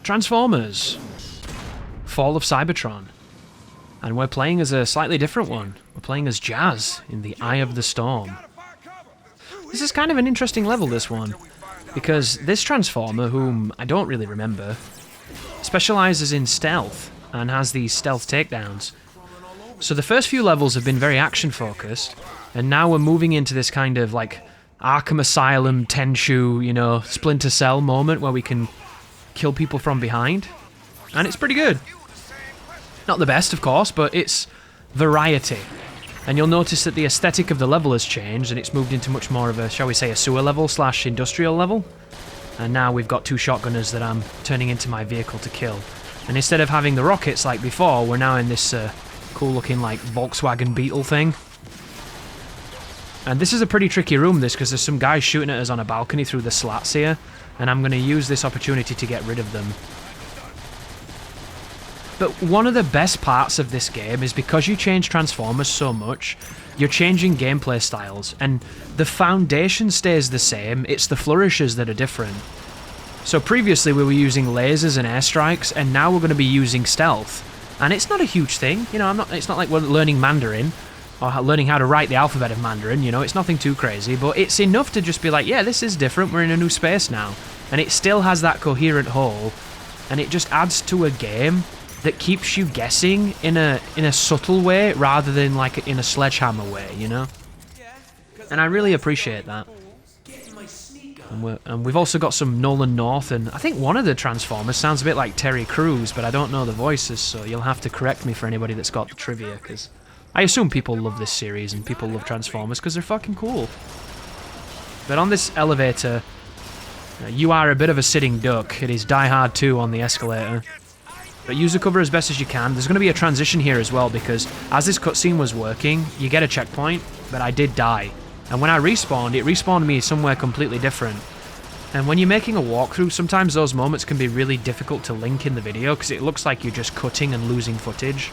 Transformers. Fall of Cybertron. And we're playing as a slightly different one. We're playing as Jazz in the Eye of the Storm. This is kind of an interesting level, this one, because this Transformer, whom I don't really remember, specializes in stealth and has these stealth takedowns. So the first few levels have been very action-focused, and now we're moving into this kind of, like, Arkham Asylum, Tenchu, you know, Splinter Cell moment where we can kill people from behind. And it's pretty good. Not the best, of course, but it's variety. And you'll notice that the aesthetic of the level has changed, and it's moved into much more of a, shall we say, a sewer level / industrial level. And now we've got 2 shotgunners that I'm turning into my vehicle to kill. And instead of having the rockets like before, we're now in this cool-looking, like, Volkswagen Beetle thing. And this is a pretty tricky room, this, because there's some guys shooting at us on a balcony through the slats here, and I'm going to use this opportunity to get rid of them. But one of the best parts of this game is because you change Transformers so much, you're changing gameplay styles, and the foundation stays the same, it's the flourishes that are different. So previously we were using lasers and airstrikes, and now we're going to be using stealth. And it's not a huge thing, you know, it's not like we're learning Mandarin, or learning how to write the alphabet of Mandarin, you know, it's nothing too crazy, but it's enough to just be like, yeah, this is different, we're in a new space now. And it still has that coherent whole, and it just adds to a game that keeps you guessing in a subtle way rather than like in a sledgehammer way, you know? And I really appreciate that. And we've also got some Nolan North, and I think one of the Transformers sounds a bit like Terry Crews, but I don't know the voices, so you'll have to correct me for anybody that's got the trivia, because I assume people love this series and people love Transformers because they're fucking cool. But on this elevator, you are a bit of a sitting duck. It is Die Hard 2 on the escalator. But use the cover as best as you can. There's going to be a transition here as well, because as this cutscene was working, you get a checkpoint, but I did die. And when I respawned, it respawned me somewhere completely different. And when you're making a walkthrough, sometimes those moments can be really difficult to link in the video, because it looks like you're just cutting and losing footage.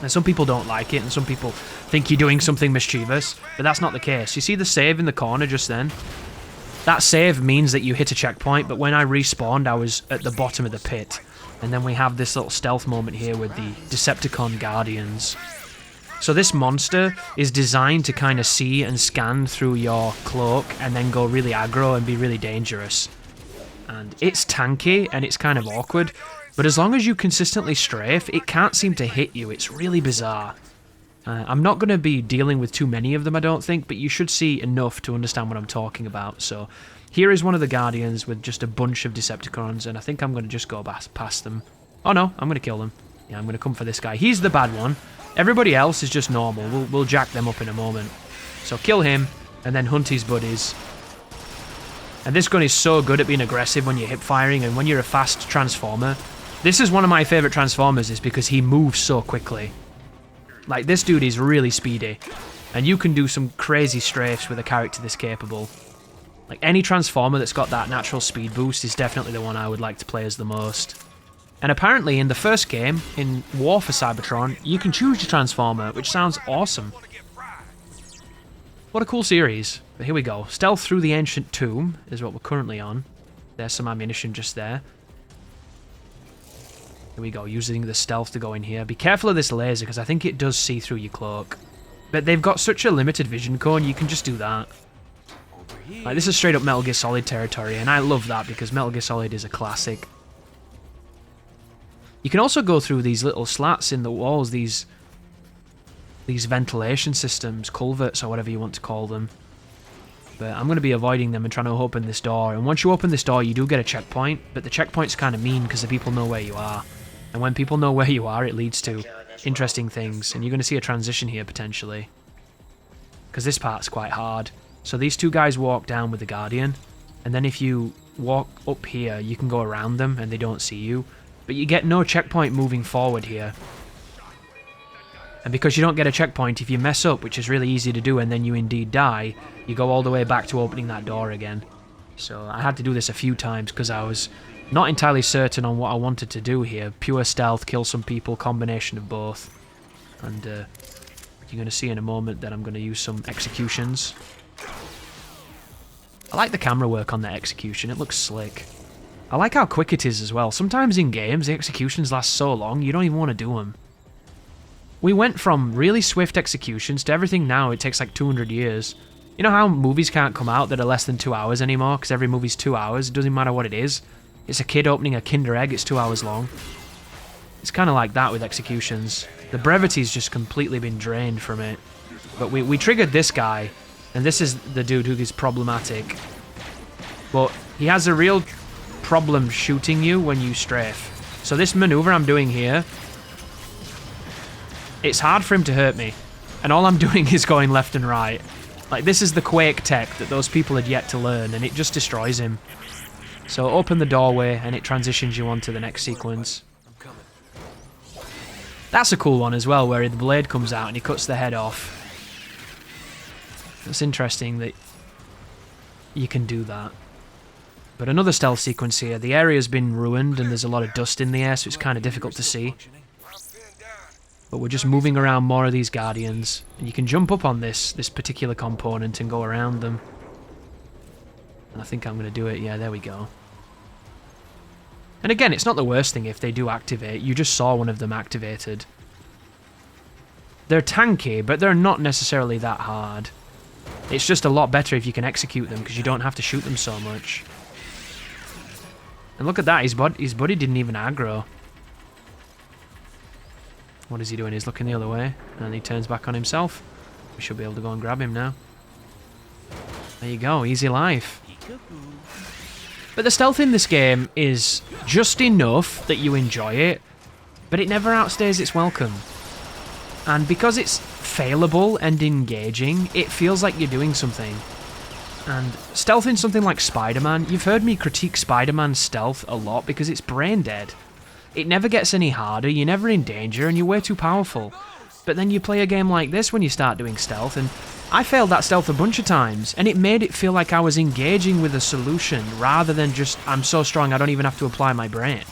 And some people don't like it, and some people think you're doing something mischievous, but that's not the case. You see the save in the corner just then? That save means that you hit a checkpoint, but when I respawned, I was at the bottom of the pit. And then we have this little stealth moment here with the Decepticon Guardians. So this monster is designed to kind of see and scan through your cloak and then go really aggro and be really dangerous. And it's tanky and it's kind of awkward, but as long as you consistently strafe, it can't seem to hit you. It's really bizarre. I'm not going to be dealing with too many of them, I don't think, but you should see enough to understand what I'm talking about. So here is one of the Guardians with just a bunch of Decepticons, and I think I'm going to just go past them. Oh no, I'm going to kill them. Yeah, I'm going to come for this guy. He's the bad one. Everybody else is just normal. We'll jack them up in a moment. So kill him, and then hunt his buddies. And this gun is so good at being aggressive when you're hip firing, and when you're a fast Transformer. This is one of my favourite Transformers, is because he moves so quickly. Like, this dude is really speedy, and you can do some crazy strafes with a character this capable. Like, any Transformer that's got that natural speed boost is definitely the one I would like to play as the most. And apparently in the first game, in War for Cybertron, you can choose your Transformer, which sounds awesome. What a cool series. But here we go. Stealth through the Ancient Tomb is what we're currently on. There's some ammunition just there. Here we go, using the stealth to go in here. Be careful of this laser, because I think it does see through your cloak. But they've got such a limited vision cone, you can just do that. Like, this is straight up Metal Gear Solid territory, and I love that because Metal Gear Solid is a classic. You can also go through these little slats in the walls, these ventilation systems, culverts, or whatever you want to call them. But I'm going to be avoiding them and trying to open this door. And once you open this door, you do get a checkpoint, but the checkpoint's kind of mean because the people know where you are. And when people know where you are, it leads to interesting things. And you're going to see a transition here, potentially. Because this part's quite hard. So these two guys walk down with the Guardian. And then if you walk up here, you can go around them and they don't see you. But you get no checkpoint moving forward here. And because you don't get a checkpoint, if you mess up, which is really easy to do, and then you indeed die, you go all the way back to opening that door again. So I had to do this a few times because I was not entirely certain on what I wanted to do here. Pure stealth, kill some people, combination of both. And you're going to see in a moment that I'm going to use some executions. I like the camera work on that execution, it looks slick. I like how quick it is as well. Sometimes in games, the executions last so long, you don't even want to do them. We went from really swift executions to everything now, it takes like 200 years. You know how movies can't come out that are less than 2 hours anymore, because every movie's 2 hours, it doesn't matter what it is. It's a kid opening a Kinder Egg, it's 2 hours long. It's kind of like that with executions. The brevity's just completely been drained from it. But we triggered this guy, and this is the dude who is problematic. But he has a real problem shooting you when you strafe. So this maneuver I'm doing here, it's hard for him to hurt me. And all I'm doing is going left and right. Like, this is the Quake tech that those people had yet to learn, and it just destroys him. So open the doorway, and it transitions you on to the next sequence. That's a cool one as well, where the blade comes out and he cuts the head off. It's interesting that you can do that. But another stealth sequence here. The area's been ruined, and there's a lot of dust in the air, so it's kind of difficult to see. But we're just moving around more of these Guardians, and you can jump up on this particular component and go around them. And I think I'm going to do it. Yeah, there we go. And again, it's not the worst thing if they do activate. You just saw one of them activated. They're tanky, but they're not necessarily that hard. It's just a lot better if you can execute them, because you don't have to shoot them so much. And look at that, his buddy didn't even aggro. What is he doing? He's looking the other way, and he turns back on himself. We should be able to go and grab him now. There you go, easy life. But the stealth in this game is just enough that you enjoy it, but it never outstays its welcome. And because it's failable and engaging, it feels like you're doing something. And stealth in something like Spider-Man, you've heard me critique Spider-Man's stealth a lot because it's brain dead. It never gets any harder, you're never in danger, and you're way too powerful. But then you play a game like this when you start doing stealth, and I failed that stealth a bunch of times, and it made it feel like I was engaging with a solution, rather than just, I'm so strong I don't even have to apply my brain.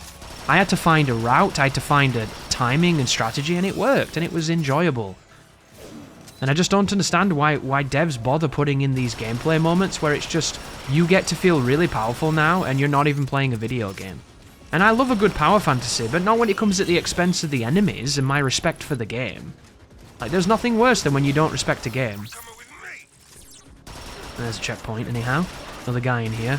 I had to find a route, I had to find a timing and strategy, and it worked, and it was enjoyable. And I just don't understand why devs bother putting in these gameplay moments where it's just, you get to feel really powerful now, and you're not even playing a video game. And I love a good power fantasy, but not when it comes at the expense of the enemies and my respect for the game. Like, there's nothing worse than when you don't respect a game. There's a checkpoint, anyhow. Another guy in here.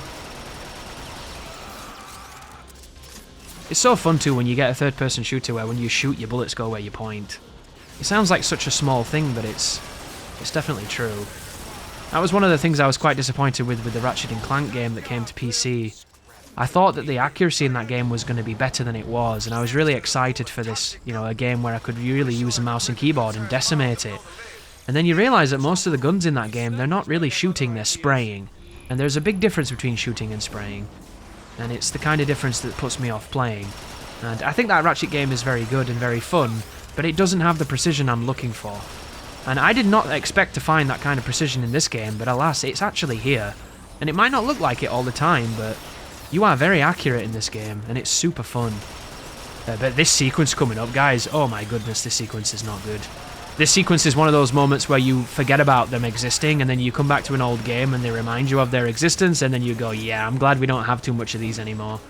It's so fun, too, when you get a third-person shooter where when you shoot, your bullets go where you point. It sounds like such a small thing, but it's definitely true. That was one of the things I was quite disappointed with the Ratchet & Clank game that came to PC. I thought that the accuracy in that game was going to be better than it was, and I was really excited for this, you know, a game where I could really use a mouse and keyboard and decimate it. And then you realise that most of the guns in that game, they're not really shooting, they're spraying. And there's a big difference between shooting and spraying. And it's the kind of difference that puts me off playing. And I think that Ratchet game is very good and very fun, but it doesn't have the precision I'm looking for. And I did not expect to find that kind of precision in this game, but alas, it's actually here. And it might not look like it all the time, but you are very accurate in this game, and it's super fun. But this sequence coming up, guys, oh my goodness, this sequence is not good. This sequence is one of those moments where you forget about them existing, and then you come back to an old game and they remind you of their existence, and then you go, yeah, I'm glad we don't have too much of these anymore.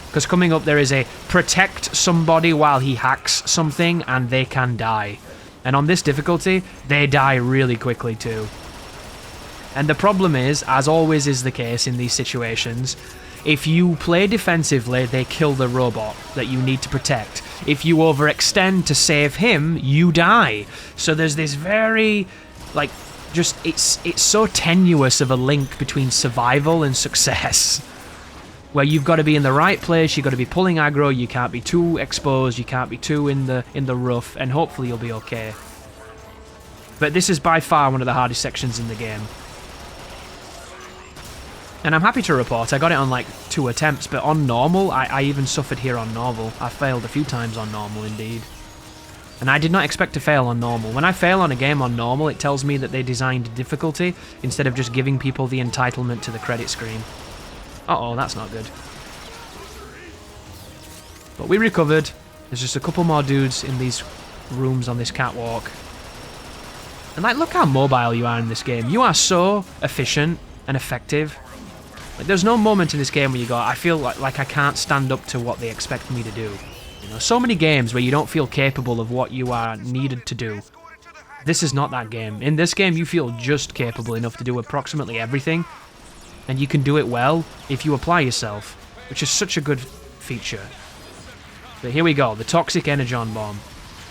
Because coming up there is a protect somebody while he hacks something, and they can die. And on this difficulty, they die really quickly too. And the problem is, as always is the case in these situations, if you play defensively, they kill the robot that you need to protect. If you overextend to save him, you die. So there's this very, like, just, it's so tenuous of a link between survival and success. Where you've got to be in the right place, you've got to be pulling aggro, you can't be too exposed, you can't be too in the rough, and hopefully you'll be okay. But this is by far one of the hardest sections in the game. And I'm happy to report, I got it on like 2 attempts, but on normal, I even suffered here on normal. I failed a few times on normal, indeed. And I did not expect to fail on normal. When I fail on a game on normal, it tells me that they designed difficulty instead of just giving people the entitlement to the credit screen. Uh-oh, that's not good. But we recovered. There's just a couple more dudes in these rooms on this catwalk. And like, look how mobile you are in this game. You are so efficient and effective. Like, there's no moment in this game where you go, I feel like I can't stand up to what they expect me to do. You know, so many games where you don't feel capable of what you are needed to do. This is not that game. In this game, you feel just capable enough to do approximately everything, and you can do it well if you apply yourself, which is such a good feature. But here we go, the toxic Energon bomb.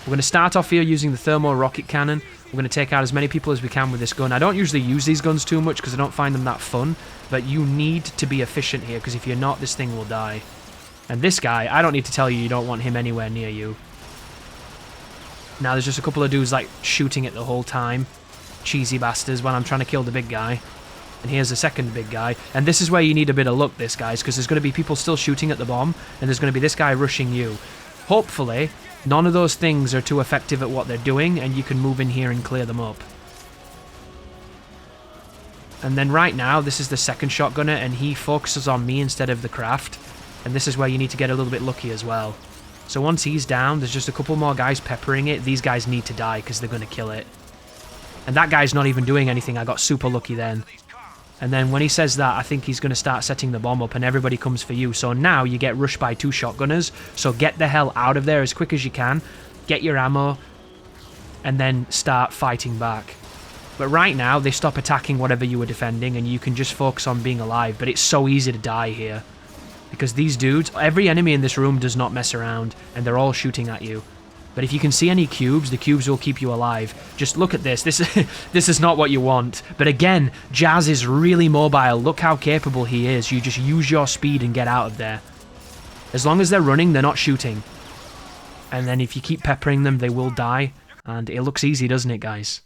We're going to start off here using the thermo rocket cannon. We're going to take out as many people as we can with this gun. I don't usually use these guns too much because I don't find them that fun, but you need to be efficient here because if you're not, this thing will die. And this guy, I don't need to tell you, you don't want him anywhere near you. Now there's just a couple of dudes like shooting it the whole time. Cheesy bastards when I'm trying to kill the big guy. And here's the second big guy. And this is where you need a bit of luck, this guys, because there's going to be people still shooting at the bomb, and there's going to be this guy rushing you. Hopefully, none of those things are too effective at what they're doing, and you can move in here and clear them up. And then right now, this is the second shotgunner, and he focuses on me instead of the craft. And this is where you need to get a little bit lucky as well. So once he's down, there's just a couple more guys peppering it. These guys need to die because they're going to kill it. And that guy's not even doing anything. I got super lucky then. And then when he says that, I think he's going to start setting the bomb up and everybody comes for you. So now you get rushed by 2 shotgunners. So get the hell out of there as quick as you can. Get your ammo. And then start fighting back. But right now, they stop attacking whatever you were defending and you can just focus on being alive. But it's so easy to die here. Because these dudes, every enemy in this room does not mess around. And they're all shooting at you. But if you can see any cubes, the cubes will keep you alive. Just look at this. This is not what you want. But again, Jazz is really mobile. Look how capable he is. You just use your speed and get out of there. As long as they're running, they're not shooting. And then if you keep peppering them, they will die. And it looks easy, doesn't it, guys?